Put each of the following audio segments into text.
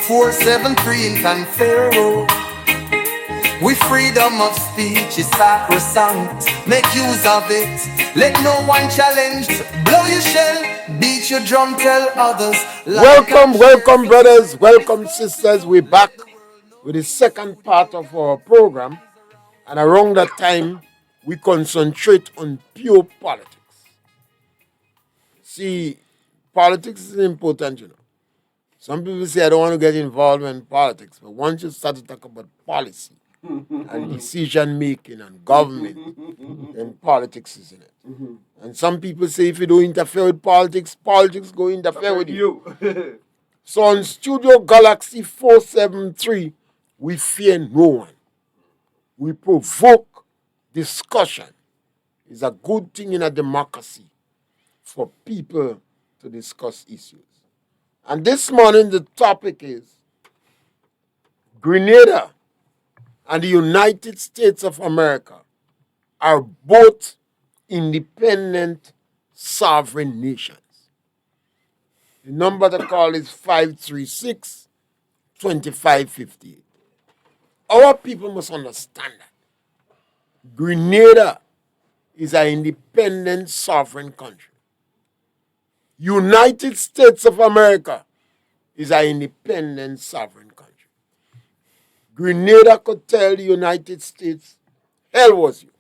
473 in Pharaoh. With freedom of speech is sacrosanct. Make use of it. Let no one challenge. Blow your shell, beat your drum, tell others. Welcome, brothers. Welcome, sisters. We're back with the second part of our program. And around that time, we concentrate on pure politics. See, politics is important, Some people say I don't want to get involved in politics, but once you start to talk about policy and decision making and government, then politics is in it. And some people say if you don't interfere with politics, politics go interfere with you. So on Studio Galaxy 473, we fear no one. We provoke discussion. It's a good thing in a democracy for people to discuss issues. And this morning, the topic is Grenada and the United States of America are both independent sovereign nations. The number to call is 536-2558. Our people must understand that Grenada is an independent sovereign country. United States of America is an independent sovereign country. Grenada could tell the United States, hell was you.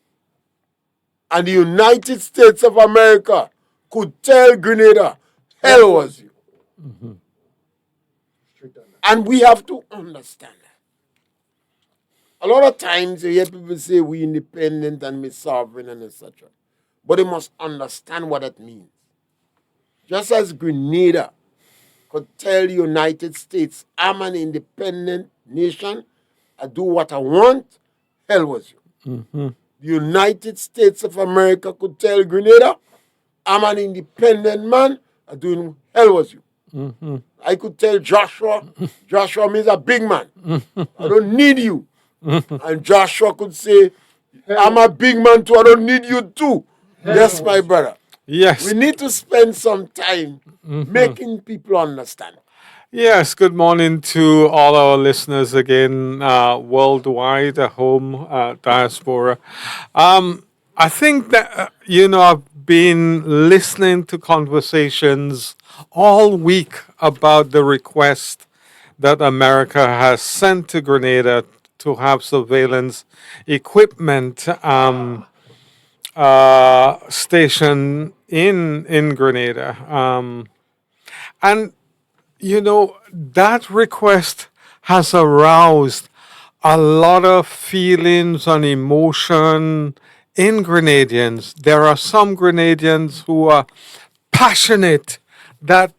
And the United States of America could tell Grenada, hell was you. Mm-hmm. And we have to understand that. A lot of times you hear people say we independent and we sovereign and etc. But they must understand what it means. Just as Grenada could tell the United States, I'm an independent nation, I do what I want, hell was you. Mm-hmm. The United States of America could tell Grenada, I'm an independent man, I do hell was you. Mm-hmm. I could tell Joshua, Joshua means a big man, I don't need you. And Joshua could say, I'm a big man too, I don't need you too. Yes, my brother. Yes. We need to spend some time making people understand. Yes, good morning to all our listeners again, worldwide, at home, diaspora. I think that, I've been listening to conversations all week about the request that America has sent to Grenada to have surveillance equipment stationed in Grenada. And that request has aroused a lot of feelings and emotion in Grenadians. There are some Grenadians who are passionate that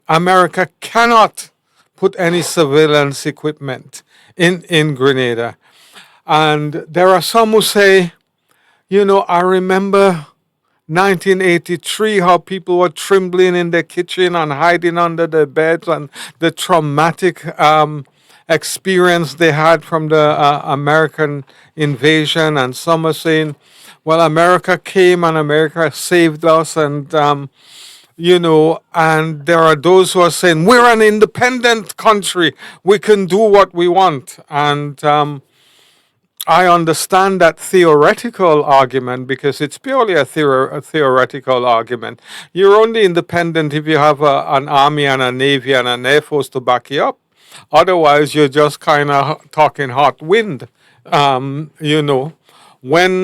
America cannot put any surveillance equipment in Grenada. And there are some who say, I remember 1983, how people were trembling in their kitchen and hiding under their beds, and the traumatic experience they had from the American invasion. And some are saying, well, America came and America saved us. And, and there are those who are saying, we're an independent country. We can do what we want. And I understand that theoretical argument because it's purely a theoretical argument. You're only independent if you have an army and a navy and an air force to back you up. Otherwise, you're just kind of talking hot wind. When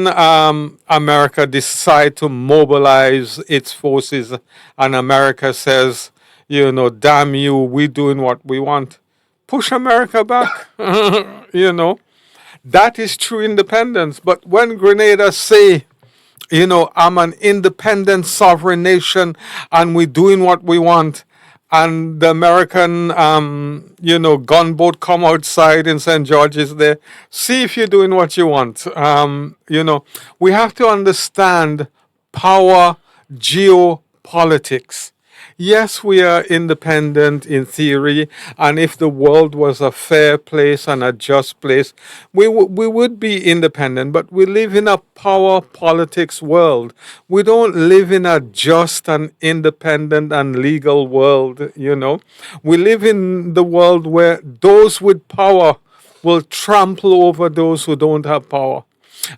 America decides to mobilize its forces and America says, damn you, we're doing what we want, push America back, That is true independence. But when Grenada say, I'm an independent sovereign nation and we're doing what we want, and the American, gunboat come outside in St. George's there, see if you're doing what you want. We have to understand power geopolitics. Yes, we are independent in theory, and if the world was a fair place and a just place, we would be independent. But we live in a power politics world. We don't live in a just and independent and legal world, you know. We live in the world where those with power will trample over those who don't have power.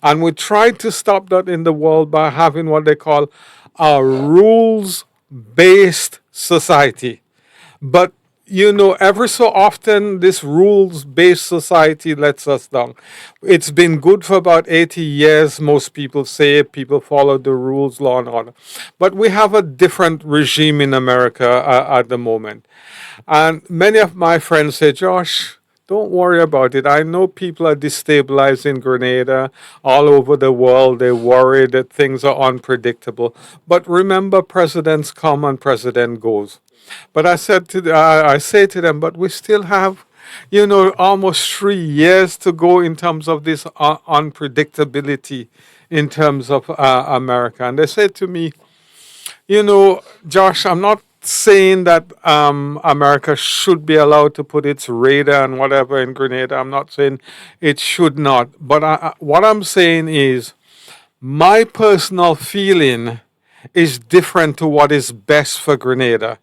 And we try to stop that in the world by having what they call a rules based society. But you know, every so often, this rules based society lets us down. It's been good for about 80 years, most people say. People follow the rules, law and order. But we have a different regime in America at the moment. And many of my friends say, Josh, don't worry about it. I know people are destabilized in Grenada, all over the world. They worry that things are unpredictable. But remember, presidents come and president goes. But I say to them, but we still have, you know, almost 3 years to go in terms of this unpredictability in terms of America. And they said to me, you know, Josh, I'm not saying that America should be allowed to put its radar and whatever in Grenada. I'm not saying it should not. But what I'm saying is my personal feeling is different to what is best for Grenada.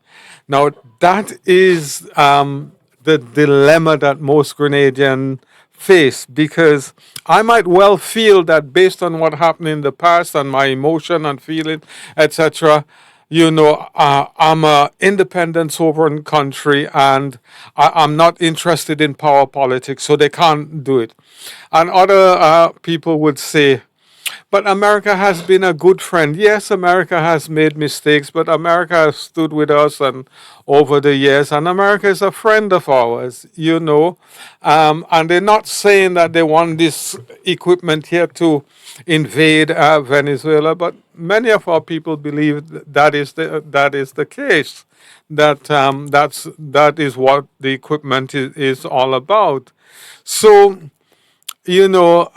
Now, that is the dilemma that most Grenadians face because I might well feel that based on what happened in the past and my emotion and feeling, etc., you know, I'm a independent sovereign country and I'm not interested in power politics, so they can't do it. And other people would say, but America has been a good friend. Yes, America has made mistakes, but America has stood with us and over the years, and America is a friend of ours, you know. And they're not saying that they want this equipment here to invade Venezuela, but many of our people believe that is the case. That is what the equipment is all about. So you know,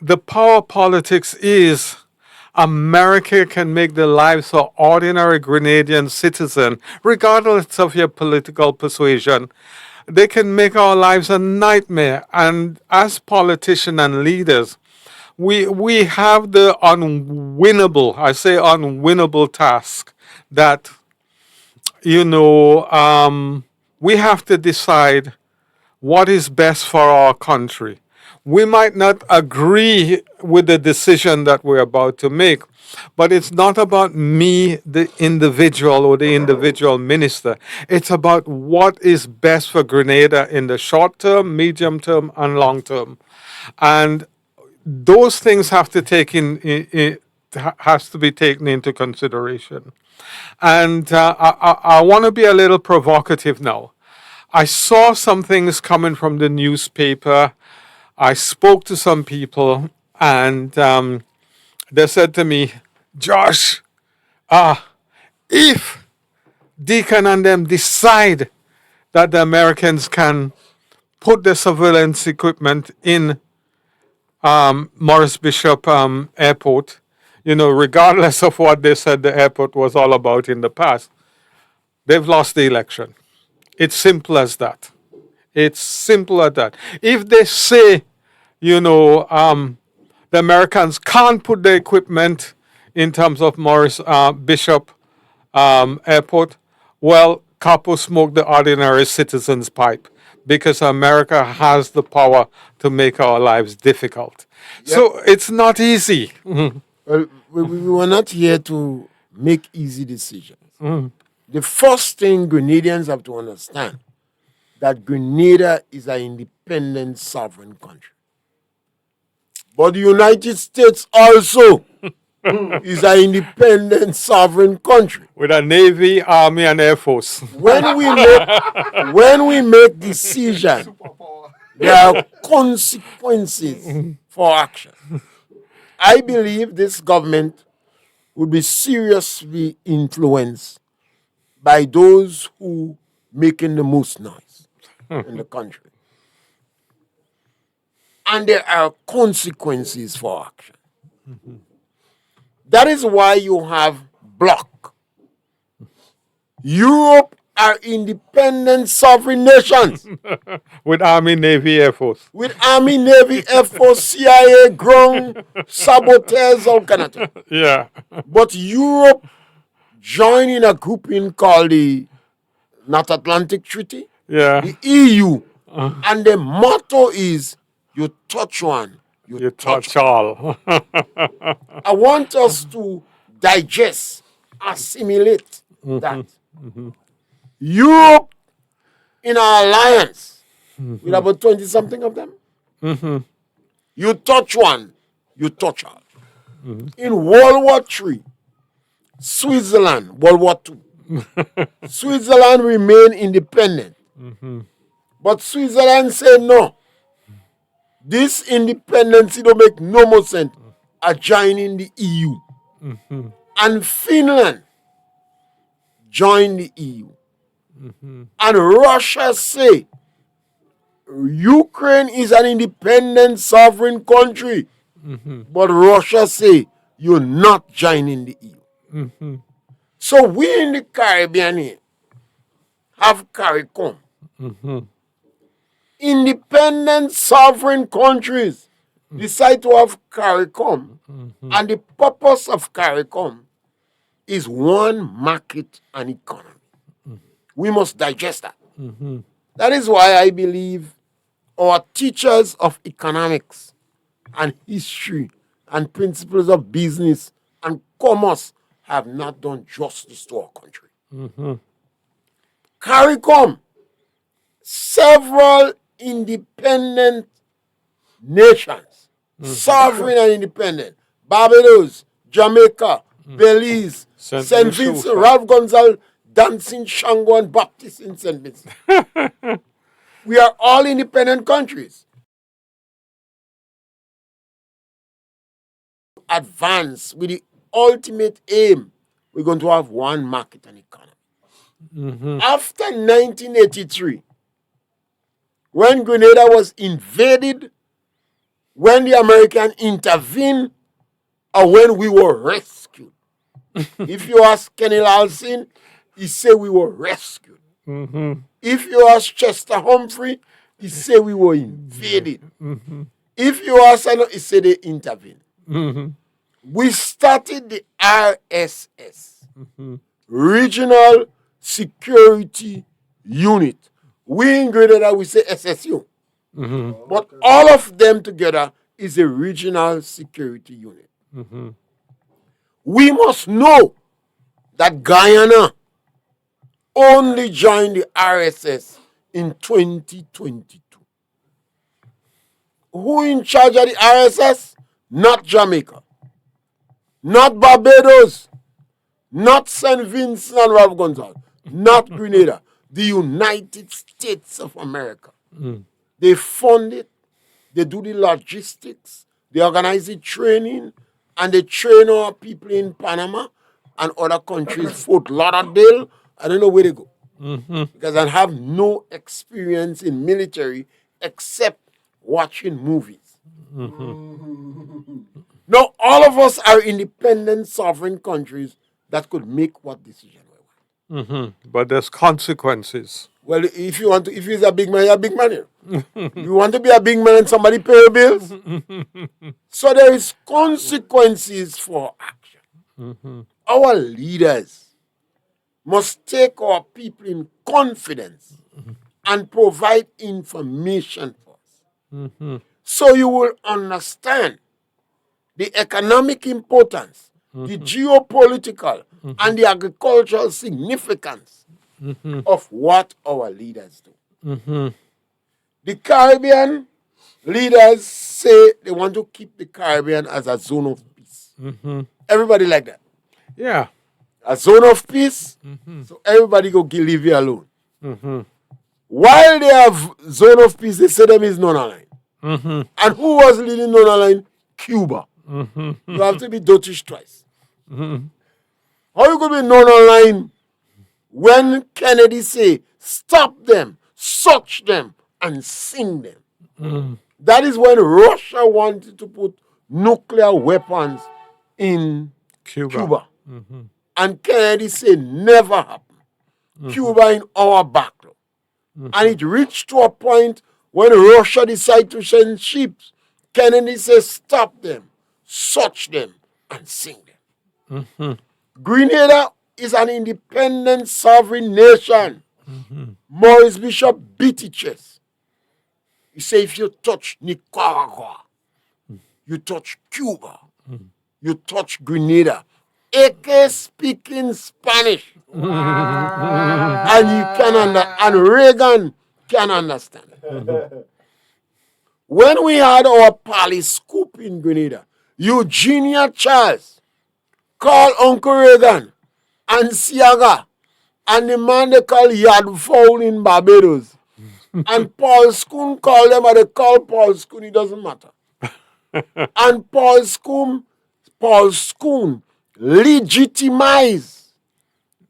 the power politics is America can make the lives of ordinary Grenadian citizen, regardless of your political persuasion. They can make our lives a nightmare. And as politicians and leaders, we have the unwinnable, I say unwinnable task that, you know, we have to decide what is best for our country. We might not agree with the decision that we're about to make, but it's not about me, the individual or the individual minister. It's about what is best for Grenada in the short term, medium term, and long term. And those things have to has to be taken into consideration. And I want to be a little provocative now. I saw some things coming from the newspaper. I spoke to some people, and they said to me, Josh, if Deacon and them decide that the Americans can put the surveillance equipment in Morris Bishop Airport, you know, regardless of what they said the airport was all about in the past, they've lost the election. It's simple as that. It's simple as that. If they say, you know, the Americans can't put the equipment in terms of Morris Bishop Airport, well, Capo smoked the ordinary citizen's pipe because America has the power to make our lives difficult. Yep. So it's not easy. Well, we were not here to make easy decisions. The first thing Grenadians have to understand that Grenada is an independent sovereign country. But the United States also is an independent sovereign country. With a Navy, Army, and Air Force. When we make decisions, there are consequences for action. I believe this government will be seriously influenced by those who making the most noise in the country. And there are consequences for action. That is why you have bloc. Europe are independent sovereign nations With Army, Navy, Air Force. with Army, Navy, Air Force, CIA, ground, saboteurs, all kind of things. Yeah. But Europe joined in a grouping called the North Atlantic Treaty, Yeah. the EU, and the motto is you touch one, You touch touch all. I want us to digest, assimilate that. Europe in our alliance with about 20 something of them. You touch one, you touch all. In World War III, Switzerland, World War II, Switzerland remained independent. But Switzerland said no. This independence don't make no more sense. Are joining the EU. And Finland joined the EU. And Russia say Ukraine is an independent sovereign country. But Russia say you're not joining the EU. So we in the Caribbean here have CARICOM. Independent sovereign countries decide to have CARICOM. And the purpose of CARICOM is one market and economy. We must digest that. That is why I believe our teachers of economics and history and principles of business and commerce have not done justice to our country. CARICOM, several independent nations, sovereign and independent, Barbados, Jamaica, Belize, St. Vincent, Ralph Gonzalez, Dancing Shango and Baptist in St. Vincent. We are all independent countries. Advance with the ultimate aim, we're going to have one market and economy. After 1983, when Grenada was invaded, when the American intervened, or when we were rescued. If you ask Kenny Larson, he said we were rescued. If you ask Chester Humphrey, he said we were invaded. If you ask, he said they intervened. We started the RSS, Regional Security Unit. We in Grenada, we say SSU. But all of them together is a Regional Security Unit. We must know that Guyana only joined the RSS in 2022. Who in charge of the RSS? Not Jamaica, not Barbados, not St. Vincent and Ralph Gonzalez, not Grenada, the United States of America. They fund it, they do the logistics, they organize the training, and they train our people in Panama and other countries, Fort Lauderdale. I don't know where they go. Because I have no experience in military except watching movies. Now, all of us are independent, sovereign countries that could make what decision we want. But there's consequences. Well, if you're a big man, you're a big man here. You want to be a big man and somebody pay your bills? So there is consequences for action. Our leaders must take our people in confidence and provide information for us. So you will understand the economic importance, the geopolitical, and the agricultural significance of what our leaders do. The Caribbean leaders say they want to keep the Caribbean as a zone of peace. Everybody like that. Yeah. A zone of peace, so everybody go leave you alone. While they have zone of peace, they say them is non-aligned. And who was leading non-aligned? Cuba. You have to be Dutch twice. How you going to be non-aligned when Kennedy say, stop them, search them, and sing them? That is when Russia wanted to put nuclear weapons in Cuba. And Kennedy said, never happen. Cuba in our back. And it reached to a point when Russia decided to send ships. Kennedy said, stop them, search them, and sink them. Grenada is an independent sovereign nation. Maurice Bishop beat his chest. He said, if you touch Nicaragua, you touch Cuba, you touch Grenada, AK speaking Spanish, and you can and Reagan can understand. When we had our palace scoop in Grenada, Eugenia Charles called Uncle Reagan and Siaga and the man they call Yad Fowl in Barbados. And Paul Schoon called them, and they call Paul Schoon, it doesn't matter. And Paul Schoon legitimized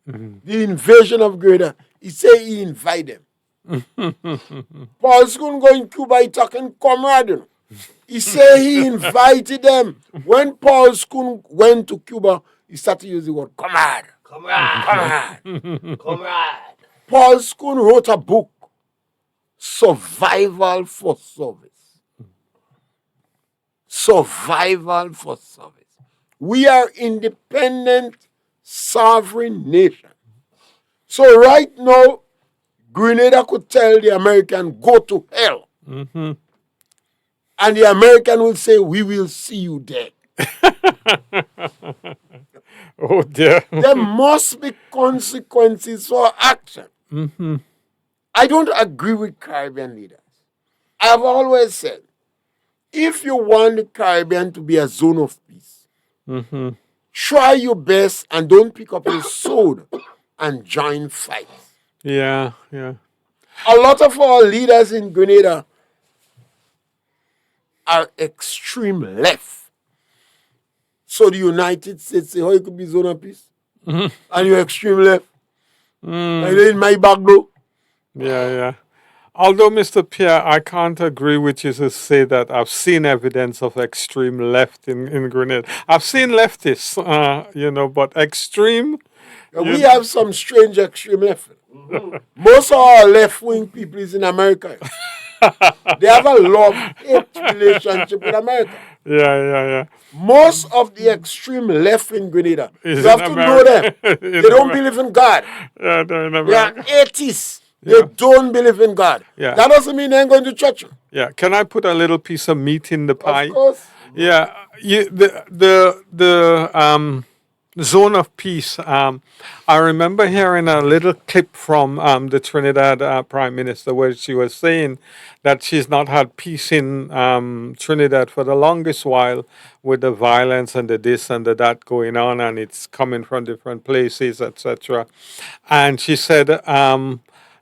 the invasion of Grenada. He said he invited them. Paul Schoon go in Cuba, he talking comrade. He said he invited them. When Paul Schoon went to Cuba, he started using the word comrade. Comrade. Comrade. Paul Schoon wrote a book, Survival for Service. Survival for service. We are independent, sovereign nation. So right now, Grenada could tell the American, go to hell. And the American will say, we will see you dead. Oh dear. There must be consequences for action. I don't agree with Caribbean leaders. I have always said, if you want the Caribbean to be a zone of peace, try your best and don't pick up your sword and join fights. Yeah, yeah. A lot of our leaders in Grenada are extreme left. So the United States say, how you could be zone of peace? And you're extreme left. And in my back door. Yeah, yeah. Although, Mr. Pierre, I can't agree with you to say that I've seen evidence of extreme left in Grenada. I've seen leftists, but extreme. We have some strange extreme left. Most of our left-wing people is in America. They have a love-hate relationship with America. Yeah. Most of the extreme left in Grenada, Is you have in to America. know them. They don't believe in God. Yeah, they're in They America. are atheists. They don't believe in God. Yeah. That doesn't mean they ain't going to church. Yeah. Can I put a little piece of meat in the pie? Of course. Yeah, the zone of peace. I remember hearing a little clip from the Trinidad Prime Minister where she was saying that she's not had peace in Trinidad for the longest while with the violence and the this and the that going on, and it's coming from different places, etc. And she said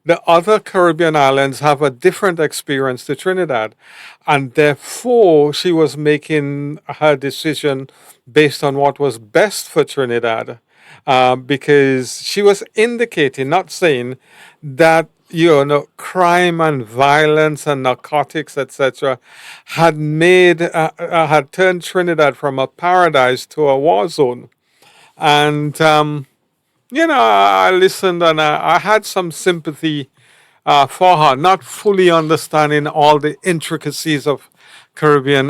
the other Caribbean islands have a different experience to Trinidad. And therefore, she was making her decision based on what was best for Trinidad. Because she was indicating, not saying, that crime and violence and narcotics, etc., had had turned Trinidad from a paradise to a war zone. And I listened and I had some sympathy for her, not fully understanding all the intricacies of Caribbean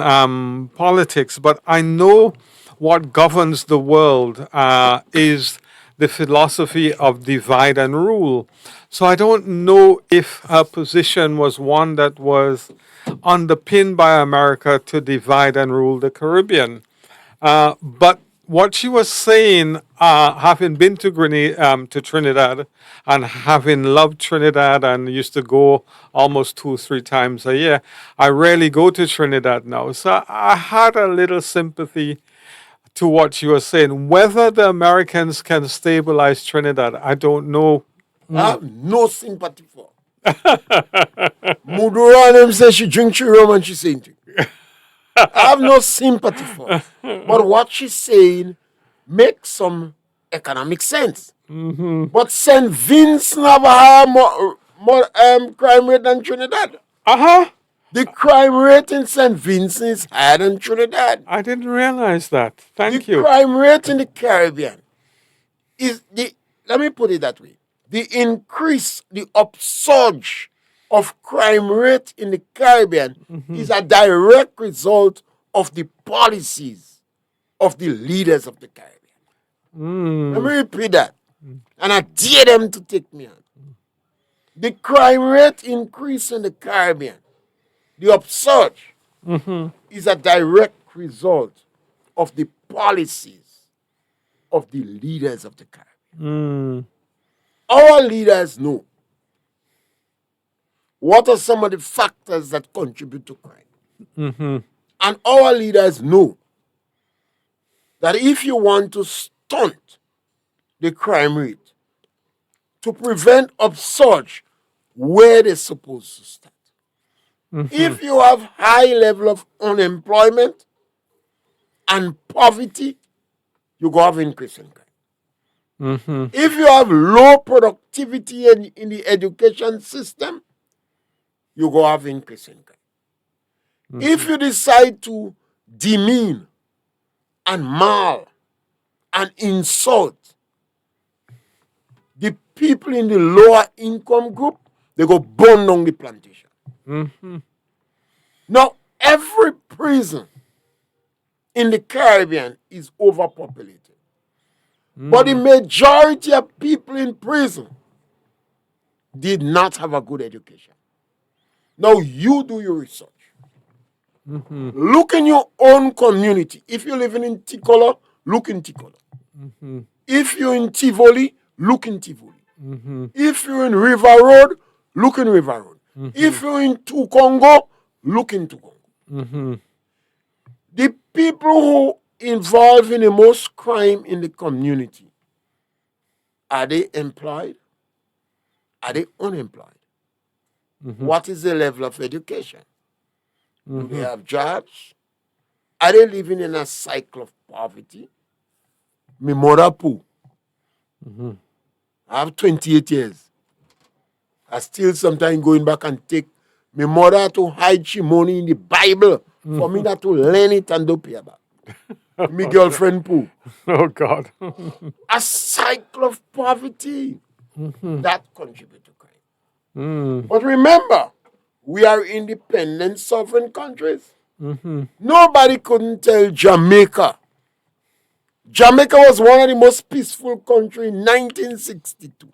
politics, but I know what governs the world is the philosophy of divide and rule. So I don't know if her position was one that was underpinned by America to divide and rule the Caribbean. But what she was saying, having been to to Trinidad, and having loved Trinidad and used to go almost 2-3 times a year, I rarely go to Trinidad now. So I had a little sympathy to what she was saying. Whether the Americans can stabilize Trinidad, I don't know. I have no sympathy for. Mudura and them say she drink she rum and she saying thing. I have no sympathy for it. But what she's saying makes some economic sense. But St. Vincent have a more crime rate than Trinidad. The crime rate in St. Vincent is higher than Trinidad. I didn't realize that. Thank you. The crime rate in the Caribbean is let me put it that way. the increase, the upsurge of crime rate in the Caribbean is a direct result of the policies of the leaders of the Caribbean. Let me repeat that. And I dare them to take me on. The crime rate increase in the Caribbean, the upsurge, is a direct result of the policies of the leaders of the Caribbean. Our leaders know what are some of the factors that contribute to crime. And our leaders know that if you want to stunt the crime rate, to prevent upsurge where they're supposed to start. If you have high level of unemployment and poverty, you go have increase in crime. If you have low productivity in the education system, you go have increase in crime. If you decide to demean and maul and insult the people in the lower income group, they go burn down the plantation. Now, every prison in the Caribbean is overpopulated. But the majority of people in prison did not have a good education. Now, you do your research. Look in your own community. If you're living in Ticolo, look in Ticolo. If you're in Tivoli, look in Tivoli. If you're in River Road, look in River Road. If you're in Tukongo, look in Tukongo. The people who involve in the most crime in the community, are they employed? Are they unemployed? What is the level of education? Do they have jobs? Are they living in a cycle of poverty? My mother poor. I have 28 years. I still sometimes going back and take my mother to hide she money in the Bible for me not to learn it and don't pay back. My girlfriend poor. Oh God. A cycle of poverty that contributes to crime. But remember, we are independent sovereign countries. Nobody couldn't tell Jamaica. Jamaica was one of the most peaceful countries in 1962.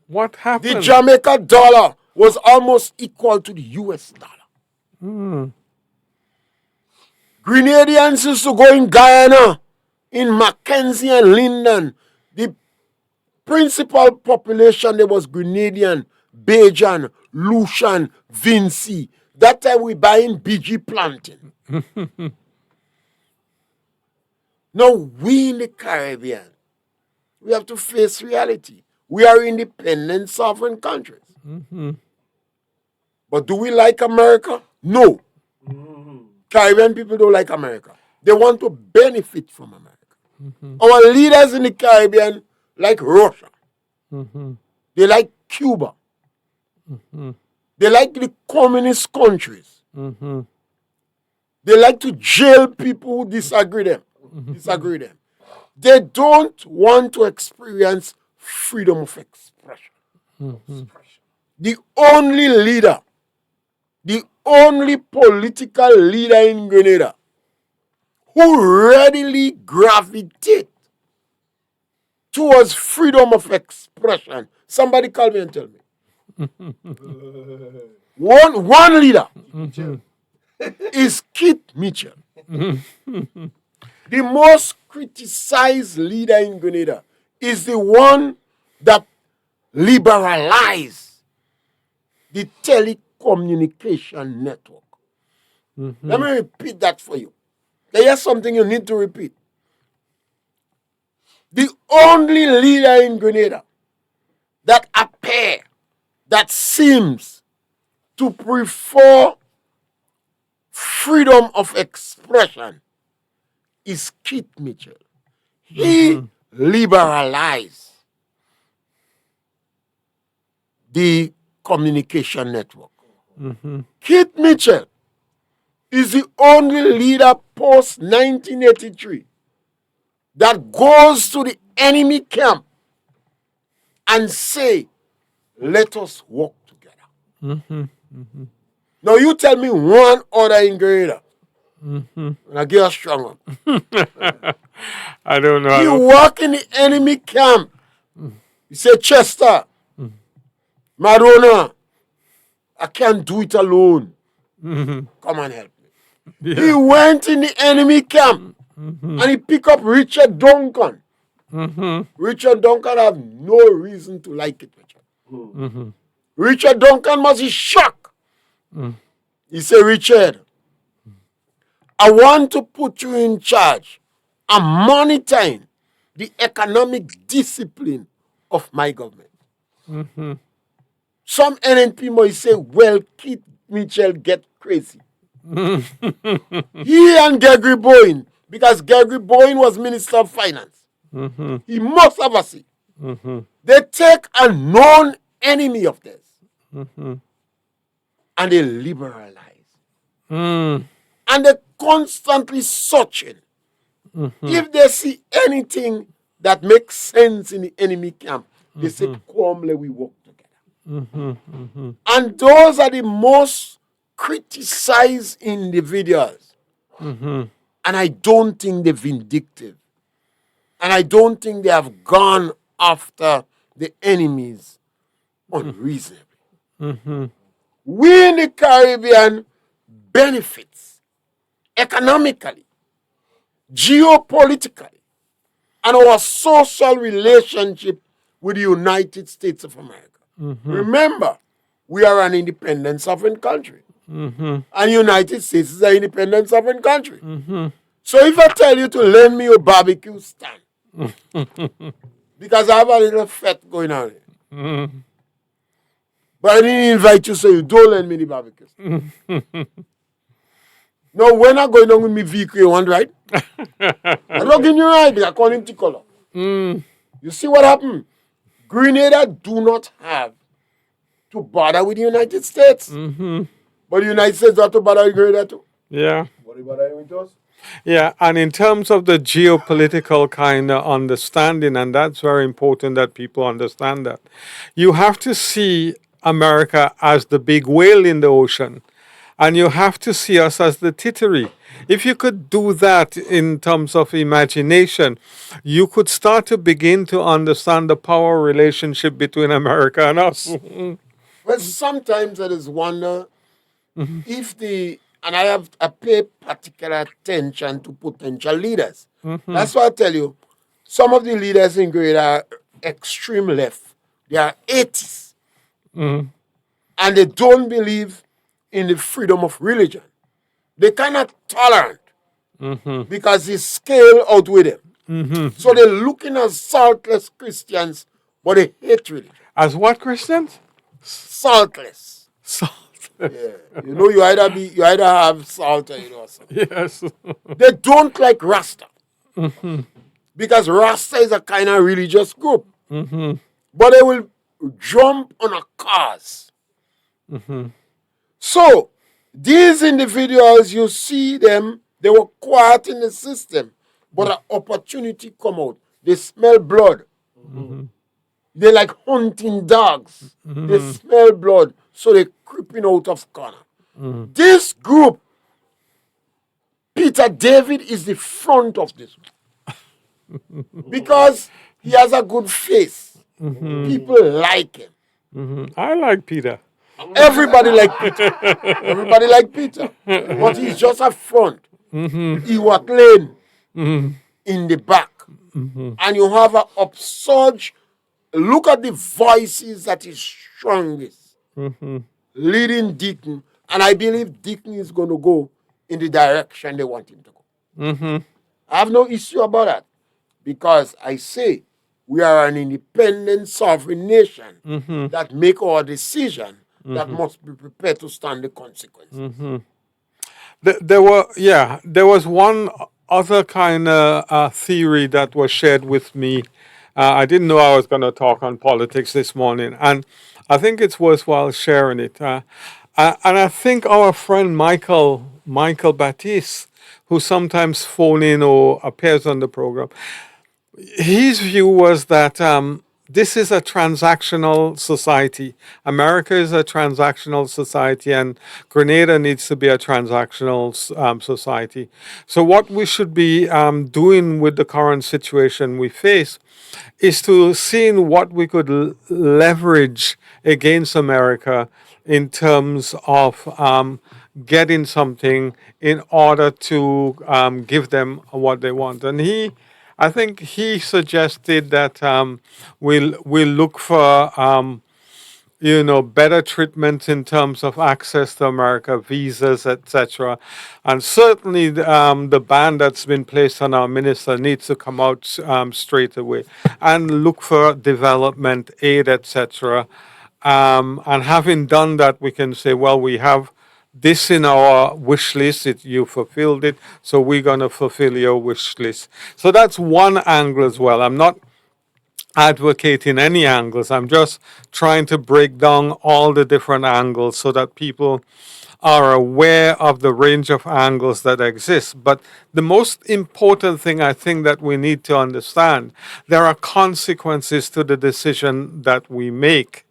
What happened? The Jamaica dollar was almost equal to the US dollar. Grenadians used to go in Guyana, in Mackenzie and Linden. The principal population there was Grenadian, Bajan, Lucian, Vinci. That time we buying BG planting. Now we in the Caribbean, we have to face reality. We are independent sovereign countries. But do we like America? No. Caribbean people don't like America. They want to benefit from America. Our leaders in the Caribbean like Russia. They like Cuba. They like the communist countries. They like to jail people who disagree them. They don't want to experience freedom of expression. The only leader, the only political leader in Grenada who readily gravitate towards freedom of expression. Somebody call me and tell me. One leader is Keith Mitchell. The most criticized leader in Grenada is the one that liberalized the telecommunication network. Let me repeat that for you. There's something you need to repeat. The only leader in Grenada that seems to prefer freedom of expression is Keith Mitchell. He liberalized the communication network. Keith Mitchell is the only leader post 1983 that goes to the enemy camp and say, let us work together. Now you tell me one other in Grenada. And I get a strong one. I don't know. You walk in the enemy camp. You say, Chester, Madonna, I can't do it alone. Come and help me. Yeah. He went in the enemy camp and he picked up Richard Duncan. Richard Duncan have no reason to like it, Richard. Richard Duncan must be shocked. He said, Richard, I want to put you in charge and monitoring the economic discipline of my government. Some NNP might say, well, Keith Mitchell get crazy. He and Gregory Bowen, because Gregory Bowen was Minister of Finance. He must have a say. They take a known enemy of theirs and they liberalize. And they constantly searching. If they see anything that makes sense in the enemy camp, they say, come, let we work together. And those are the most criticized individuals. And I don't think they're vindictive. And I don't think they have gone after the enemies unreasonably. We in the Caribbean benefits economically, geopolitically, and our social relationship with the United States of America. Remember, we are an independent sovereign country. And United States is an independent sovereign country. So if I tell you to lend me your barbecue stand, because I have a little fete going on here. But I didn't invite you, so you don't lend me the barbecue stand. No, we're not going on with me vehicle, you want, right? I'm not giving you right, according to color. You see what happened? Grenada do not have to bother with the United States. But the United States have to bother with Grenada too. Yeah. What about that with us? Yeah, and in terms of the geopolitical kind of understanding, and that's very important that people understand that, you have to see America as the big whale in the ocean, and you have to see us as the tittery. If you could do that in terms of imagination, you could start to begin to understand the power relationship between America and us. Well, sometimes I just wonder if and I pay particular attention to potential leaders. That's why I tell you, some of the leaders in Grenada are extreme left. They are atheists. And they don't believe in the freedom of religion. They cannot tolerant because the scale outweigh them. So they're looking at saltless Christians, but they hate religion. As what, Christians? Saltless. Yeah. You know, you either have salt or you don't have salt. Yes. They don't like Rasta. Because Rasta is a kind of religious group. But they will jump on a cause. So, these individuals, you see them, they were quiet in the system, but an opportunity come out. They smell blood. They like hunting dogs. They smell blood, so they're creeping out of corner. This group, Peter David is the front of this group. Because he has a good face. People like him. I like Peter. Everybody like Peter. Everybody like Peter. But he's just a front. He was lane in the back. And you have an upsurge. Look at the voices that is strongest. Leading Deacon. And I believe Deacon is going to go in the direction they want him to go. I have no issue about that. Because I say we are an independent sovereign nation that make our decision that must be prepared to stand the consequences. There was one other kind of theory that was shared with me. I didn't know I was going to talk on politics this morning, and I think it's worthwhile sharing it. And I think our friend Michael Baptiste, who sometimes phone in or appears on the program, his view was that this is a transactional society. America is a transactional society, and Grenada needs to be a transactional society. So, what we should be doing with the current situation we face is to seeing what we could leverage against America in terms of getting something in order to give them what they want. And I think he suggested that we'll look for better treatment in terms of access to America, visas, etc. And certainly the ban that's been placed on our minister needs to come out straight away and look for development aid, etc. And having done that, we can say, well, we have this in our wish list. You fulfilled it, so we're going to fulfill your wish list. So that's one angle as well. I'm not advocating any angles. I'm just trying to break down all the different angles so that people are aware of the range of angles that exist. But the most important thing I think that we need to understand, there are consequences to the decision that we make.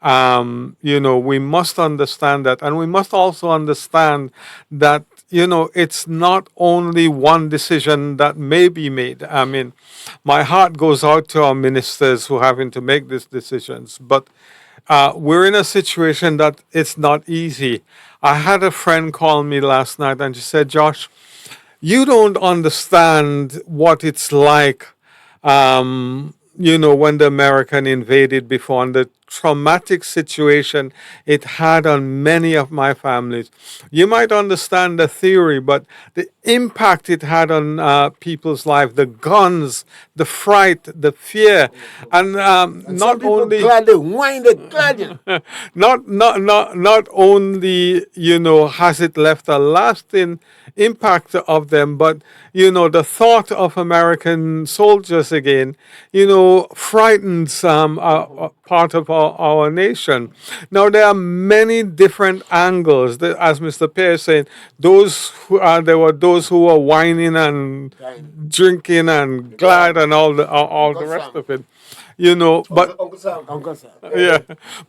We must understand that. And we must also understand that, it's not only one decision that may be made. I mean, my heart goes out to our ministers who are having to make these decisions. But we're in a situation that it's not easy. I had a friend call me last night and she said, Josh, you don't understand what it's like when the American invaded before and the traumatic situation it had on many of my families. You might understand the theory, but the impact it had on people's life, the guns, the fright, the fear, and And some not people only gladly whine the glad. not only has it left a lasting impact of them, but the thought of American soldiers again frightens part of our nation. Now there are many different angles. As Mr. Pierce saying, there were those who were whining and drinking and glad and all the rest of it. But Uncle Sam. yeah,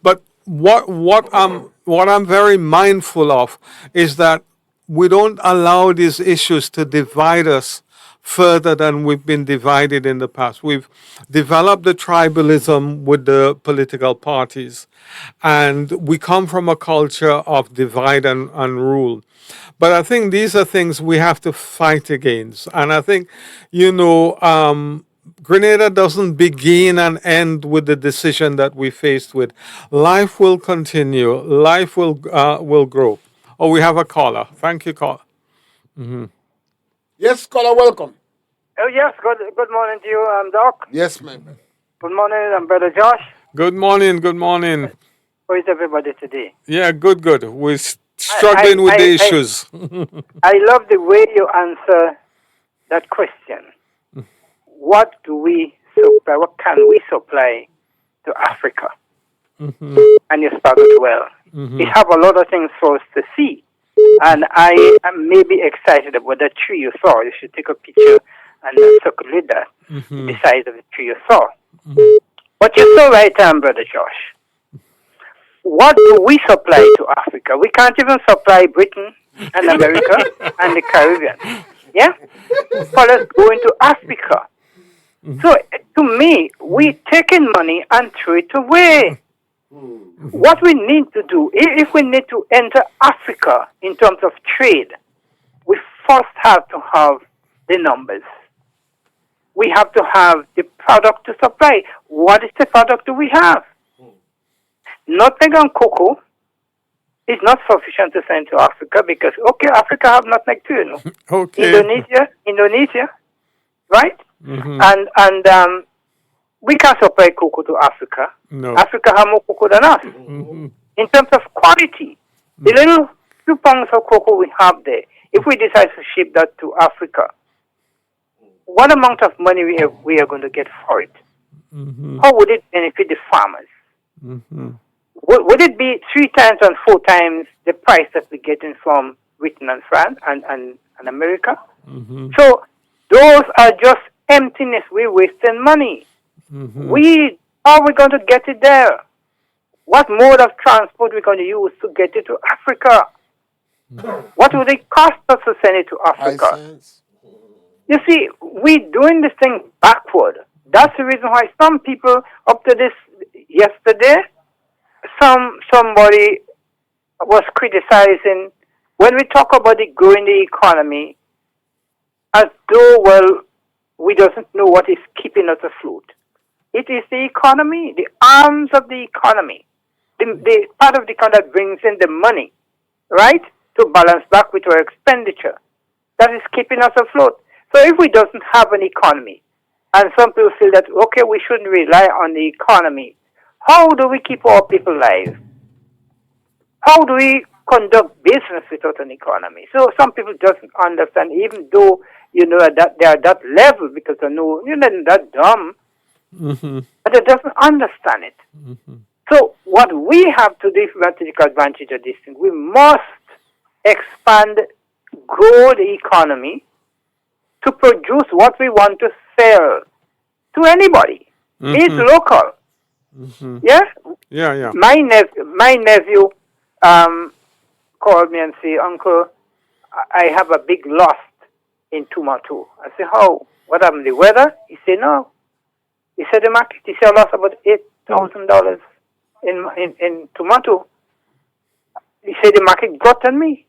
but what I'm very mindful of is that we don't allow these issues to divide us further than we've been divided in the past. We've developed the tribalism with the political parties, and we come from a culture of divide and rule. But I think these are things we have to fight against. And I think, Grenada doesn't begin and end with the decision that we faced with. Life will continue. Life will grow. Oh, we have a caller. Thank you, caller. Yes, caller, welcome. Oh, yes. Good morning to you, Doc. Yes, my man. Good morning, Brother Josh. Good morning. Good morning. How is everybody today? Yeah, good. We're struggling with the issues. I love the way you answer that question. What do we supply? What can we supply to Africa? And you started well. We have a lot of things for us to see. And I am maybe excited about the tree you saw. You should take a picture and circulate that, the size of the tree you saw. But you're so right, Brother Josh. What do we supply to Africa? We can't even supply Britain and America and the Caribbean. Yeah? But let's go into Africa. So, to me, we're taking money and throw it away. What we need to do, if we need to enter Africa in terms of trade, we first have to have the numbers. We have to have the product to supply. What is the product do we have? Nutmeg and cocoa is not sufficient to send to Africa because, Africa have nutmeg too, Okay. Indonesia, right? And we can't supply cocoa to Africa. No. Africa have more cocoa than us. In terms of quality, the little 2 pounds of cocoa we have there, if we decide to ship that to Africa, what amount of money we are going to get for it? How would it benefit the farmers? Would it be 3 times and 4 times the price that we're getting from Britain and France and America? So those are just emptiness. We're wasting money. We How are we going to get it there? What mode of transport we're going to use to get it to Africa? What will it cost us to send it to High Africa? sense. You see, we're doing this thing backward. That's the reason why some people, up to this yesterday, somebody was criticizing when we talk about the growing the economy, as though, well, we doesn't know what is keeping us afloat. It is the economy, the arms of the economy, the part of the economy that brings in the money, right, to balance back with our expenditure. That is keeping us afloat. So if we doesn't have an economy, and some people feel that, okay, we shouldn't rely on the economy, how do we keep our people alive? How do we conduct business without an economy? So some people doesn't understand, even though, that they are that level, because they know, you're not that dumb, but they doesn't understand it. So what we have to do, if we want to take advantage of this thing, we must expand, grow the economy to produce what we want to sell to anybody. It's local. Yeah? Yeah. My nephew called me and say, Uncle, I have a big loss in tomato. I said, how? What happened? The weather? He said, no. He said, the market. He said, I lost about $8,000 in tomato. He said, the market got on me.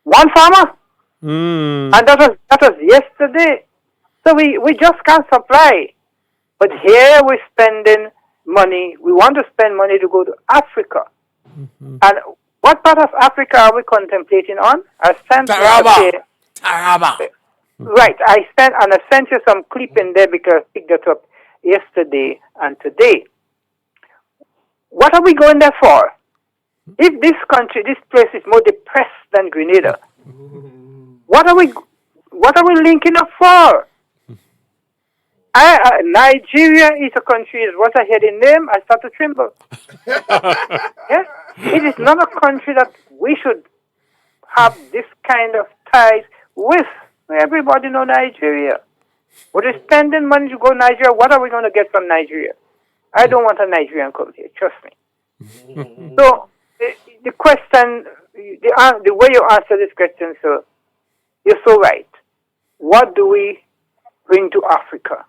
One farmer. And that was yesterday. So we just can't supply. But here we're spending money. We want to spend money to go to Africa. And what part of Africa are we contemplating on? Taraba. Right. I sent you some clip in there because I picked that up yesterday and today. What are we going there for? If this place is more depressed than Grenada, what are we linking up for? Nigeria is a country. What I hear the name, I start to tremble. Yeah, it is not a country that we should have this kind of ties with. Everybody know Nigeria. We're spending money to go to Nigeria. What are we going to get from Nigeria? I don't want a Nigerian come here. Trust me. So the question, the way you answer this question, sir, you're so right. What do we bring to Africa?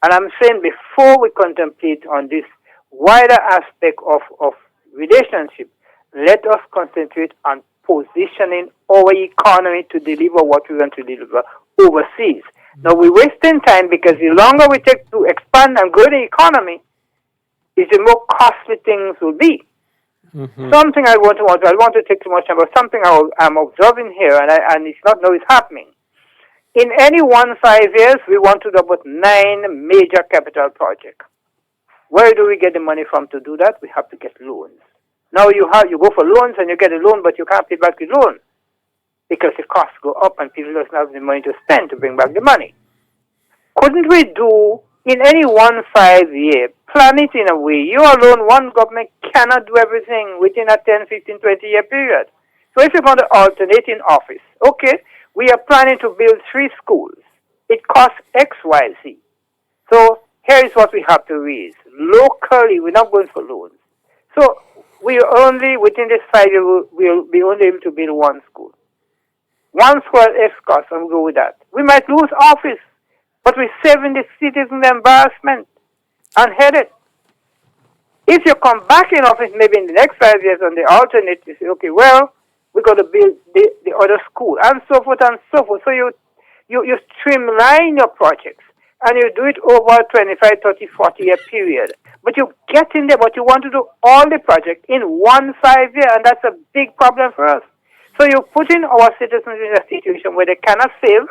And I'm saying before we contemplate on this wider aspect of relationship, let us concentrate on positioning our economy to deliver what we want to deliver overseas. Now, we're wasting time because the longer we take to expand and grow the economy, the more costly things will be. Something I don't want to take too much time, but something I'm observing here, and it's not now it's happening. In any 5 years, we want to do about 9 major capital projects. Where do we get the money from to do that? We have to get loans. Now you go for loans and you get a loan, but you can't pay back the loan because the costs go up and people don't have the money to spend to bring back the money. Couldn't we do in any 5 year, plan it in a way? You alone, one government cannot do everything within a 10, 15, 20-year period. So if you want to alternate in office, okay, we are planning to build 3 schools. It costs X, Y, Z. So here is what we have to raise. Locally, we're not going for loans. So we only, within this 5 years, we'll be only able to build 1 school. 1 school at X cost, and we'll go with that. We might lose office, but we're saving the citizens embarrassment and headache. If you come back in office maybe in the next 5 years on the alternate, you say, okay, well, we're going to build the other school, and so forth and so forth. So you streamline your projects, and you do it over a 25, 30, 40-year period. But you get in there, but you want to do all the projects in 5 year, and that's a big problem for us. So you're putting our citizens in a situation where they cannot save,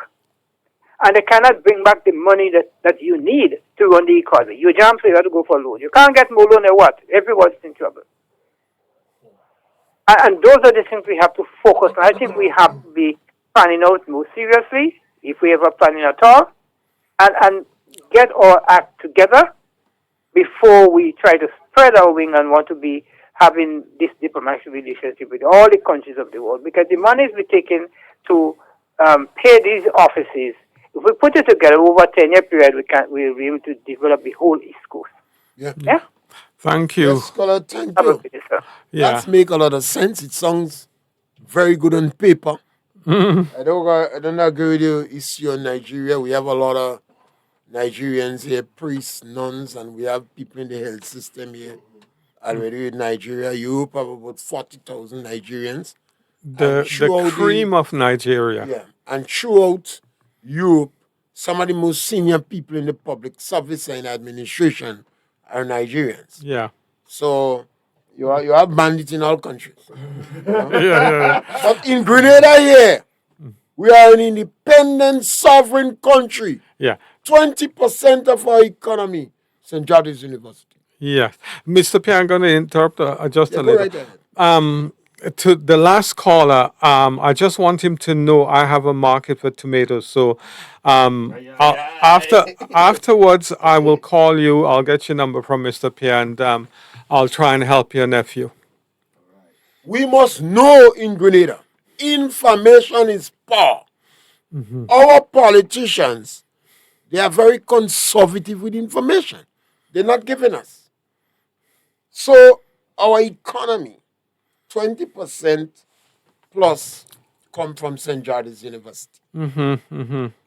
and they cannot bring back the money that you need to run the economy. You jump, so you have to go for a loan. You can't get more loan or what? Everyone's in trouble. And those are the things we have to focus on. I think we have to be planning out more seriously, if we ever planning at all, and get our act together before we try to spread our wing and want to be having this diplomatic relationship with all the countries of the world. Because the monies we taken to pay these offices, if we put it together over a 10-year period, we'll be able to develop the whole East Coast. Yeah. Yeah? Thank you. Yes, scholar, thank Have a you. good day, sir. Yeah. That make a lot of sense. It sounds very good on paper. I don't agree with you. Issue in Nigeria. We have a lot of Nigerians here, priests, nuns, and we have people in the health system here. Already in Nigeria, Europe have about 40,000 Nigerians. And The throughout cream of Nigeria. yeah, and throughout Europe, some of the most senior people in the public service and administration are Nigerians. Yeah. So you have bandits in all countries. Yeah. But in Grenada here, we are an independent sovereign country. Yeah. 20% of our economy, St. George's University. Yes. Mr. P, I'm going to interrupt just Yeah, a go little. right ahead. To the last caller, I just want him to know I have a market for tomatoes. So afterwards, I will call you. I'll get your number from Mr. P, and I'll try and help your nephew. We must know in Grenada, information is power. Our politicians, they are very conservative with information. They're not giving us. So our economy, 20% plus come from St. George's University.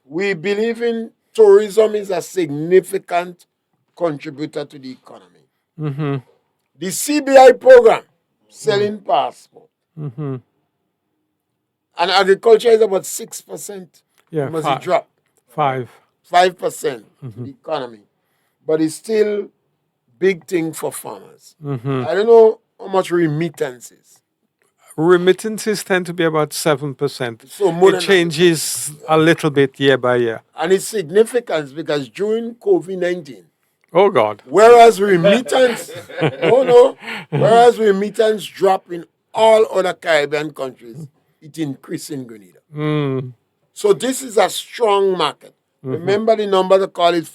We believe in tourism is a significant contributor to the economy. The CBI program, selling passport, and agriculture is about 6%. Yeah, It must drop 5. 5% to the economy, but it's still big thing for farmers. I don't know how much remittances. Remittances tend to be about 7%. So more It than changes a little bit year by year. and it's significant because during COVID-19, Oh God. whereas remittance, whereas remittance drop in all other Caribbean countries, it increased in Grenada. So this is a strong market. Remember the number to call is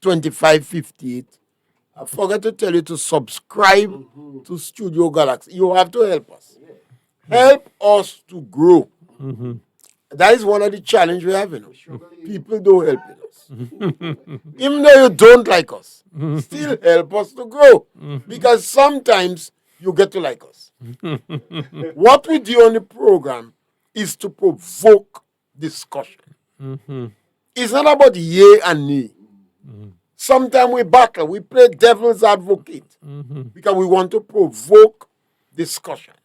536-2558. I forgot to tell you to subscribe to Studio Galaxy. You have to help us. Help us to grow. That is one of the challenges we have. People don't help us. Even though you don't like us, still help us to grow. Because sometimes you get to like us. What we do on the program is to provoke discussion. It's not about yay and nay. Sometimes we battle, we play devil's advocate because we want to provoke discussion.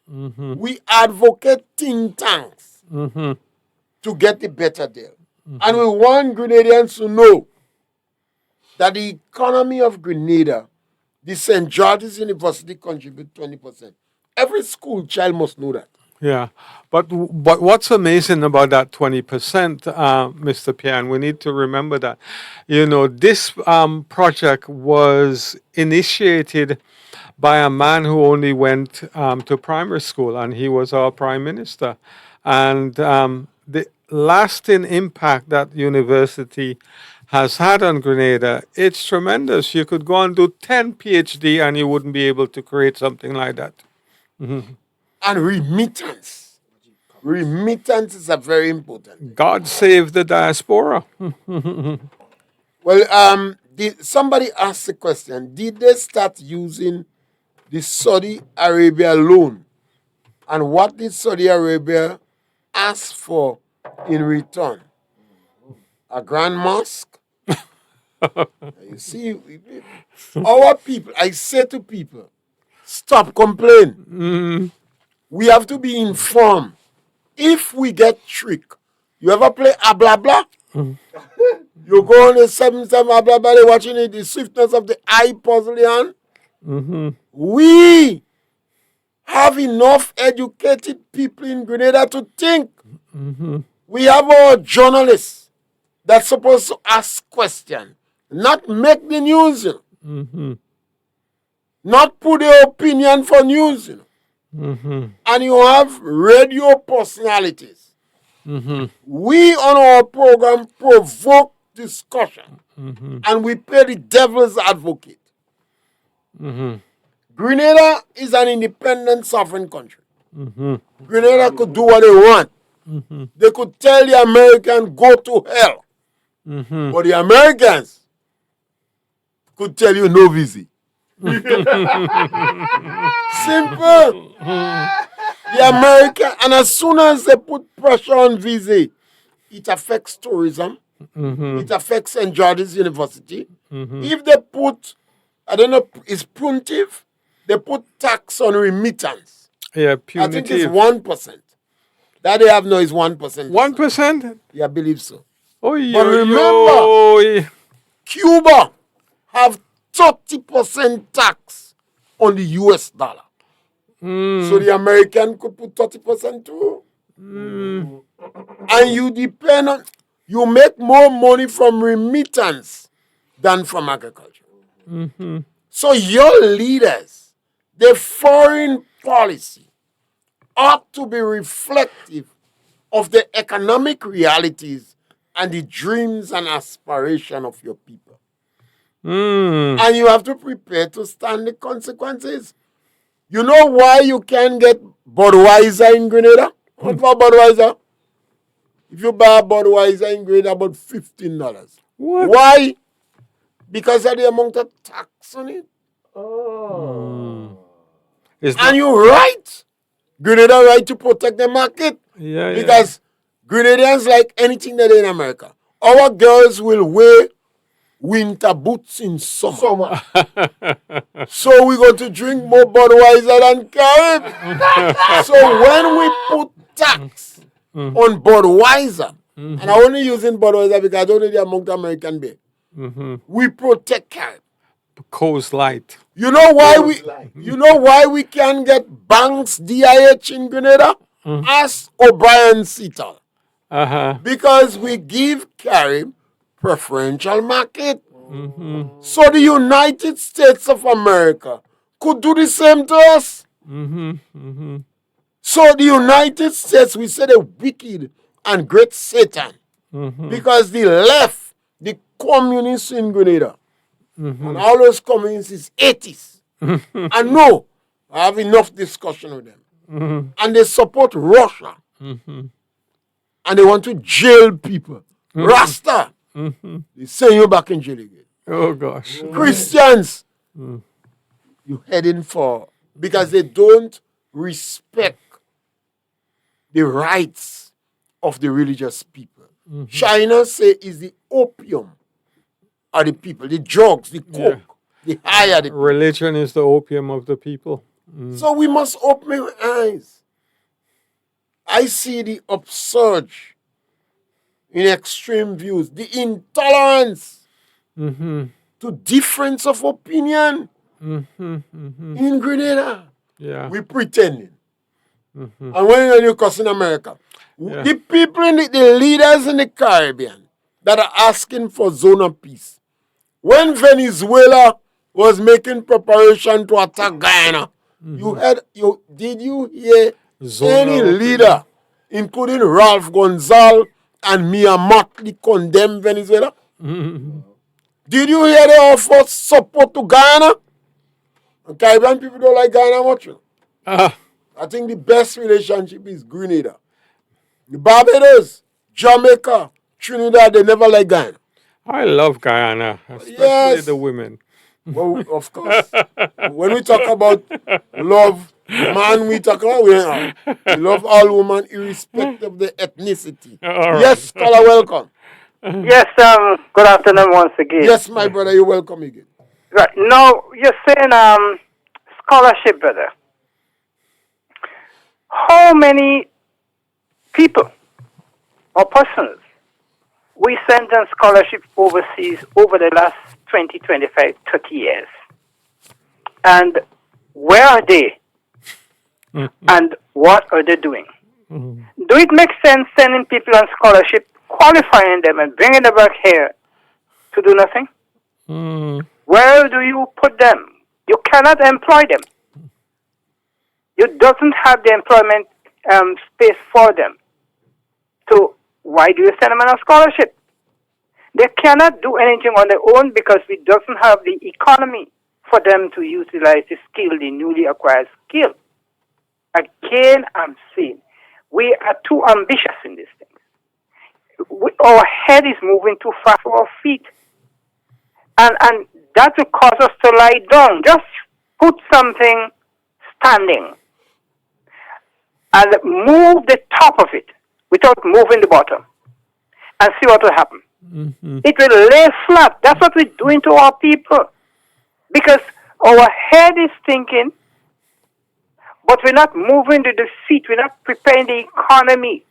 We advocate think tanks to get the better deal. And we want Grenadians to know that the economy of Grenada, the St. George's University contribute 20%. Every school child must know that. Yeah, but what's amazing about that 20%, Mr. Pian, we need to remember that, this project was initiated by a man who only went to primary school, and he was our prime minister. And the lasting impact that university has had on Grenada, it's tremendous. You could go and do 10 PhD and you wouldn't be able to create something like that. And remittance. Remittances are very important. God save the diaspora. Well, somebody asked the question, did they start using the Saudi Arabia loan? And what did Saudi Arabia ask for in return? A grand mosque? You see, our people, I say to people, stop complaining. We have to be informed. If we get tricked, you ever play a blah blah? You go on the 7-7 blah blah blah, watching it, the swiftness of the eye puzzle. We have enough educated people in Grenada to think. We have our journalists that's supposed to ask questions, not make the news, not put their opinion for news. And you have radio personalities. We on our program provoke discussion, and we play the devil's advocate. Grenada is an independent sovereign country. Grenada could do what they want. They could tell the Americans, go to hell. But the Americans could tell you no visa. Simple. The American, and as soon as they put pressure on visa, it affects tourism. It affects St. George's University. If they put, I don't know, it's punitive, they put tax on remittance. Yeah, I think it's punitive. 1%. That they have now is 1%. 1%? Yeah, I believe so. Oh, But remember, yo. Cuba have 30% tax on the US dollar. So the American could put 30% too. And you depend on, you make more money from remittance than from agriculture. So your leaders, the foreign policy ought to be reflective of the economic realities and the dreams and aspirations of your people. And you have to prepare to stand the consequences. You know why you can get Budweiser in Grenada? What for Budweiser? If you buy a Budweiser in Grenada, about $15. What? Why? Because of the amount of tax on it. It's And not, you're right. Grenada right to protect the market. yeah, Because Grenadians like anything that in America. Our girls will wear winter boots in summer. So we're going to drink more Budweiser than Carib. So when we put tax on Budweiser, and I'm only using Budweiser because I don't know the amount of American beer, we protect Carib. Coast Light. You know why we can get Banks DIH in Grenada? Ask O'Brien Seatal. Because we give Carib preferential market. So the United States of America could do the same to us. So the United States, we say the wicked and great Satan. Because the left, the communists in Grenada, and all those communists is atheists. And no, I have enough discussion with them. And they support Russia. And they want to jail people. Rasta, they send you back in jail again. Oh, gosh. Christians, you heading for, because they don't respect the rights of the religious people. China say is the opium of the people, the drugs, the coke, the higher the people. Religion is the opium of the people. So we must open our eyes. I see the upsurge in extreme views, the intolerance to difference of opinion in Grenada. Yeah. We pretending. And when you cuss in America, the people in the leaders in the Caribbean that are asking for zone of peace. When Venezuela was making preparation to attack Guyana, did you hear any leader, including Ralph Gonzalez and Mia Motley, condemn Venezuela? Did you hear they offer support to Guyana? And Caribbean people don't like Guyana much. I think the best relationship is Grenada. The Barbados, Jamaica, Trinidad, they never like Guyana. I love Guyana, especially the women. Well, of course. When we talk about love, man, we talk about we love all women irrespective of the ethnicity. All right. Yes, caller, welcome. Yes, good afternoon once again. Yes, my brother, you're welcome again. Right. Now, you're saying scholarship, brother. How many people or persons we sent on scholarship overseas over the last 20, 25, 30 years? And where are they? And what are they doing? Do it make sense sending people on scholarship, qualifying them and bringing them back here to do nothing? Where do you put them? You cannot employ them. You doesn't have the employment space for them. So why do you send them on a scholarship? They cannot do anything on their own because we doesn't have the economy for them to utilize the skill, the newly acquired skill. Again, I'm saying, we are too ambitious in these things. Our head is moving too fast for our feet. And That will cause us to lie down. Just put something standing and move the top of it without moving the bottom and see what will happen. It will lay flat. That's what we're doing to our people. Because our head is thinking, but we're not moving to the feet. We're not preparing the economy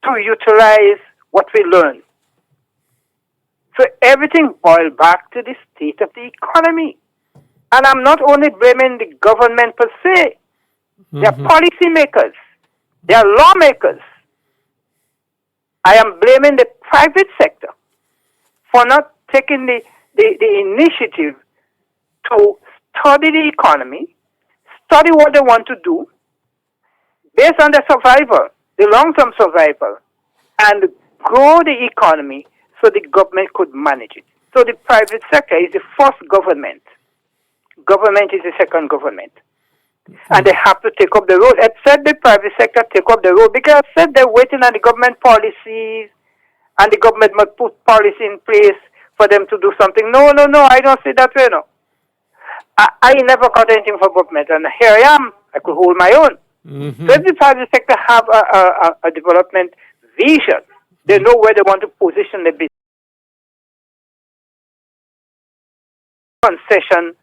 to utilize what we learn. So everything boils back to the state of the economy. And I'm not only blaming the government per se. They are policymakers. They are lawmakers. I am blaming the private sector for not taking the initiative to study the economy, study what they want to do, based on their survival, the long-term survival, and grow the economy so the government could manage it. So the private sector is the first government. Government is the second government. And they have to take up the road. Except the private sector take up the road because said they're waiting on the government policies and the government must put policy in place for them to do something. No, I don't see that way, no. I never got anything from government, and here I am. I could hold my own. So if the private sector have a development vision, they know where they want to position the business. Concession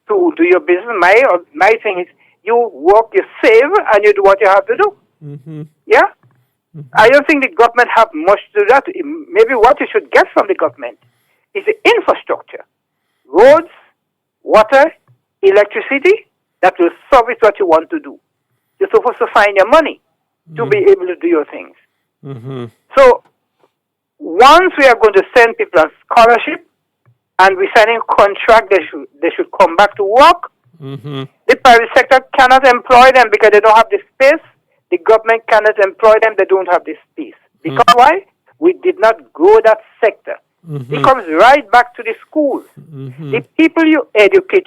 to do your business. My thing is you work, you save, and you do what you have to do. Yeah? I don't think the government have much to do that. Maybe what you should get from the government is the infrastructure. Roads, water, electricity, that will service what you want to do. You're supposed to find your money to be able to do your things. So once we are going to send people on scholarship and we're signing contract, they should come back to work. The private sector cannot employ them because they don't have the space. The government cannot employ them, they don't have the space. Because why? We did not grow that sector. It comes right back to the schools. The people you educate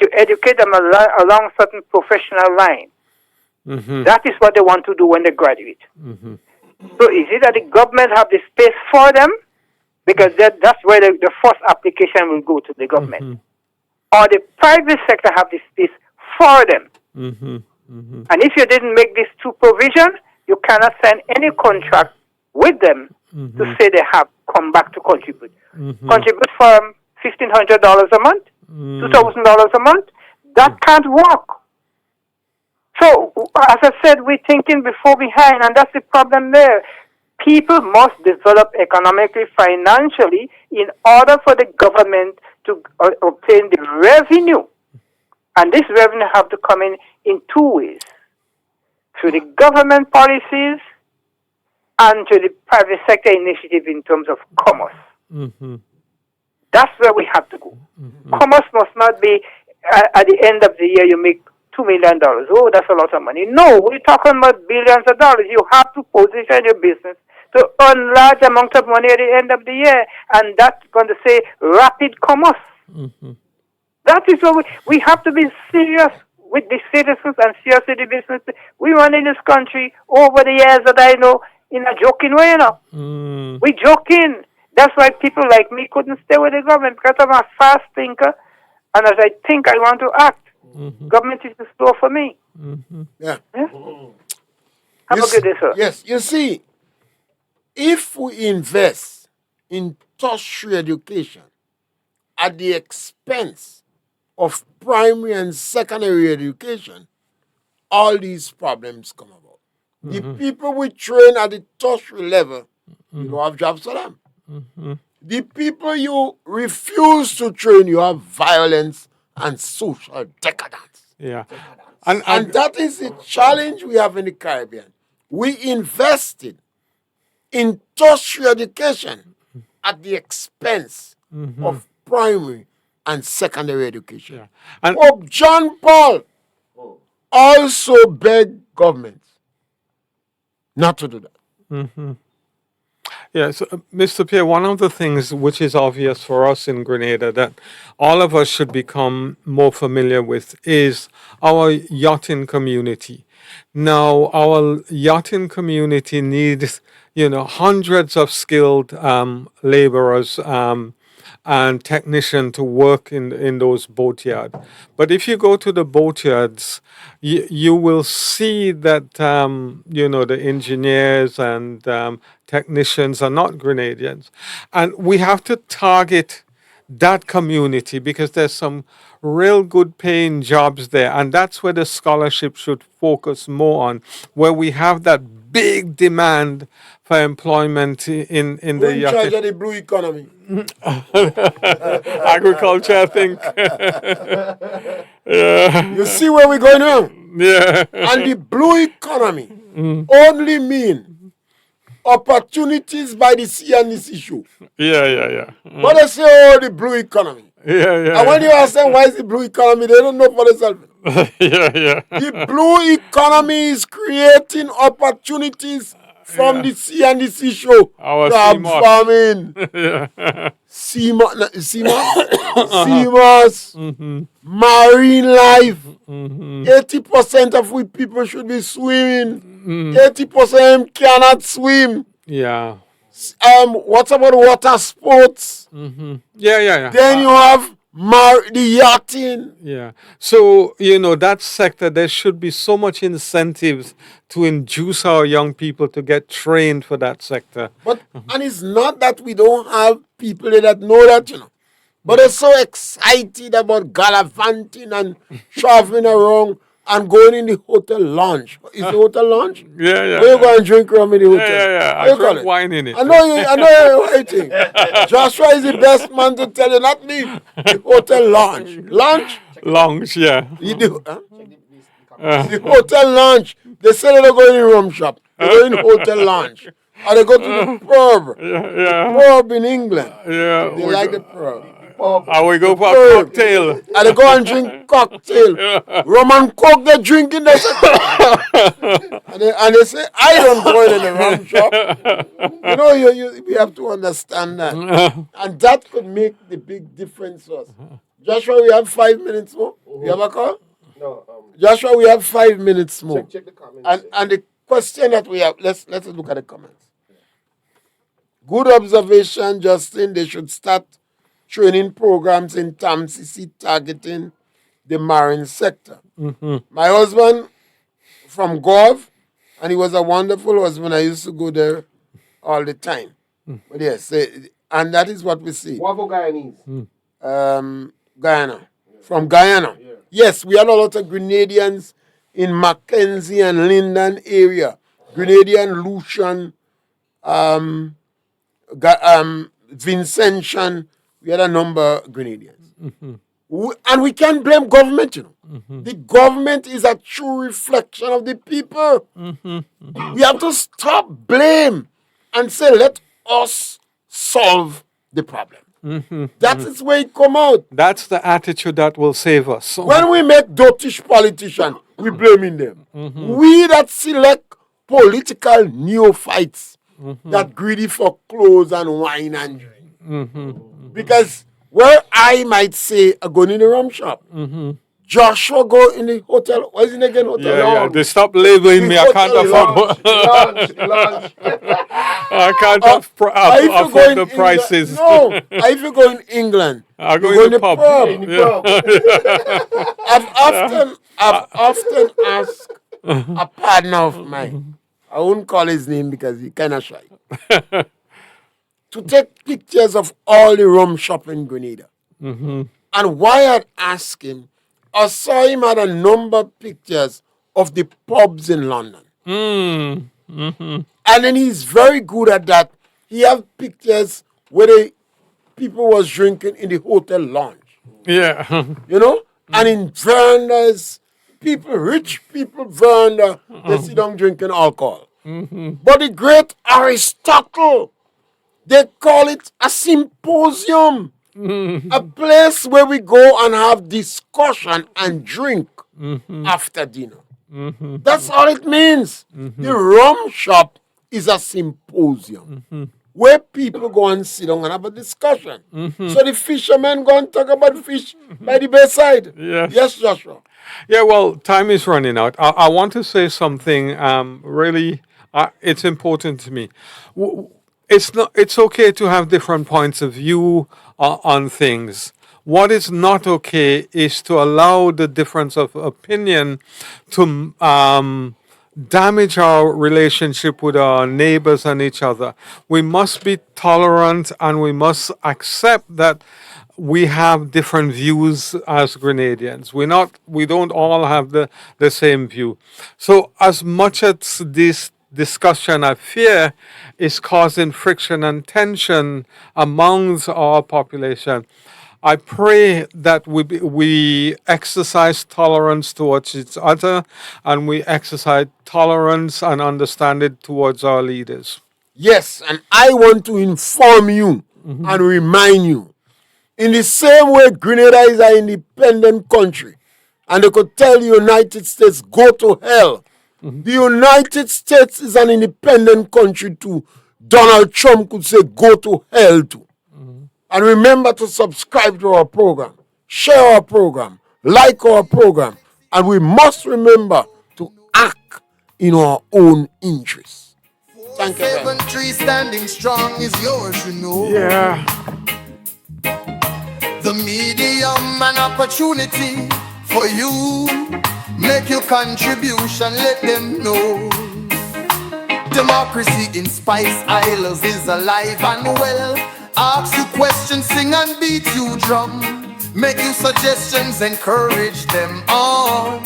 them along certain professional line. That is what they want to do when they graduate. So is it that the government have the space for them? Because that's where the first application will go to the government. Or the private sector have the space for them. And if you didn't make these two provisions, you cannot sign any contract with them to say they have come back to contribute. Contribute for $1,500 a month, $2,000 a month. That can't work. So, as I said, we're thinking before behind, and that's the problem there. People must develop economically, financially, in order for the government to obtain the revenue. And this revenue have to come in two ways. Through the government policies and to the private sector initiative in terms of commerce. That's where we have to go. Commerce must not be, at the end of the year, you make $2 million. Oh, that's a lot of money. No, we're talking about billions of dollars. You have to position your business to earn large amount of money at the end of the year. And that's going to say rapid commerce. That is what we have to be serious with the citizens and serious with the business. We run in this country over the years that I know in a joking way, you know. We joking. That's why people like me couldn't stay with the government because I'm a fast thinker. And as I think, I want to act. Government is the slow for me. Yeah. Have a good day, sir. Yes, you see, if we invest in tertiary education at the expense of primary and secondary education, all these problems come about. The people we train at the tertiary level, you don't have jobs for them. The people you refuse to train, you have violence and social decadence. Yeah. And that is the challenge we have in the Caribbean. We invested in tertiary education at the expense of primary and secondary education. Yeah. And Pope John Paul also begged governments not to do that. yeah, so, Mr. Pierre, one of the things which is obvious for us in Grenada that all of us should become more familiar with is our yachting community. Now, our yachting community needs, hundreds of skilled laborers and technician to work in those boatyards. But if you go to the boatyards, you will see that the engineers and technicians are not Grenadians, and we have to target that community because there's some real good paying jobs there, and that's where the scholarship should focus more on, where we have that big demand for employment in Who the in charge of the blue economy? agriculture, I think. You see where we're going now? Yeah. And the blue economy only mean opportunities by the sea and the seashore. Yeah. But they say, oh, the blue economy. Yeah. And when you ask them why is the blue economy, they don't know for themselves. Yeah. The blue economy is creating opportunities from the sea and the seashore. Our Crab seamoss. farming, Yeah. seamoss, marine life. 80% of we people should be swimming. 80% cannot swim. Yeah. What about water sports? Yeah. Then you have the yachting. Yeah. So, that sector, there should be so much incentives to induce our young people to get trained for that sector. But and it's not that we don't have people that know that. But they're so excited about gallivanting and traveling around and going in the hotel lounge. Is the hotel lounge? Yeah. Where you go and drink rum in the hotel? Yeah. What you I call drink wine in it. I know you're waiting. Joshua is the best man to tell you, not me. The hotel lounge. Lounge? Lounge, yeah. You do, huh? The hotel lounge. They say they don't go in the rum shop. They go in the hotel lounge. Or they go to the pub. Yeah. Pub in England. Yeah. They like the pub. And we go for a cocktail. And they go and drink cocktail. Rum and coke they drinking. They say, and they say, I don't go in the rum shop. We have to understand that. And that could make the big difference to us. Joshua, we have 5 minutes more. You have a call? No. Joshua, we have 5 minutes more. Check the comments. And the question that we have, let's look at the comments. Good observation, Justin. They should start training programs in TAMCC targeting the marine sector. My husband from Gov, and he was a wonderful husband. I used to go there all the time. But yes, and that is what we see. Wavo Guyanese. Guyana. From Guyana. Yeah. Yes, we had a lot of Grenadians in Mackenzie and Linden area. Grenadian, Lucian, Vincentian. We had a number of Grenadians. And we can't blame government, The government is a true reflection of the people. We have to stop blame and say, let us solve the problem. That is where it come out. That's the attitude that will save us. When we make dotish politicians, we blaming them. We that select political neophytes that greedy for clothes and wine and drink. Because where I might say, I go in the rum shop. Joshua go in the hotel. What is it again? Hotel Yeah. They stop labeling me. I can't afford. Lunch. I can't afford the prices. No, if you go in England, I go you in the pub. I've often asked a partner of mine. I won't call his name because he's kind of shy. To take pictures of all the rum shop in Grenada. And why I'd ask him, I saw him at a number of pictures of the pubs in London. And then he's very good at that. He have pictures where the people was drinking in the hotel lounge. Yeah. And in verandas, rich people veranda, they sit down drinking alcohol. But the great Aristotle, they call it a symposium. A place where we go and have discussion and drink after dinner. That's all it means. The rum shop is a symposium where people go and sit down and have a discussion. So the fishermen go and talk about fish by the bayside. Yes, Joshua. Yeah, well, time is running out. I want to say something really, it's important to me. It's okay to have different points of view on things. What is not okay is to allow the difference of opinion to damage our relationship with our neighbors and each other. We must be tolerant and we must accept that we have different views as Grenadians. We don't all have the same view. So as much as this discussion, I fear, is causing friction and tension amongst our population, I pray that we exercise tolerance towards each other and we exercise tolerance and understanding towards our leaders. Yes, and I want to inform you and remind you. In the same way Grenada is an independent country, and they could tell the United States, go to hell. The United States is an independent country too. Donald Trump could say, go to hell too. And remember to subscribe to our program, share our program, like our program, and we must remember to act in our own interests. Thank you very much. 7-3 standing strong is yours, you know. Yeah. The medium and opportunity for you. Make your contribution, let them know. Democracy in Spice Isles is alive and well. Ask you questions, sing and beat you drum. Make you suggestions, encourage them on.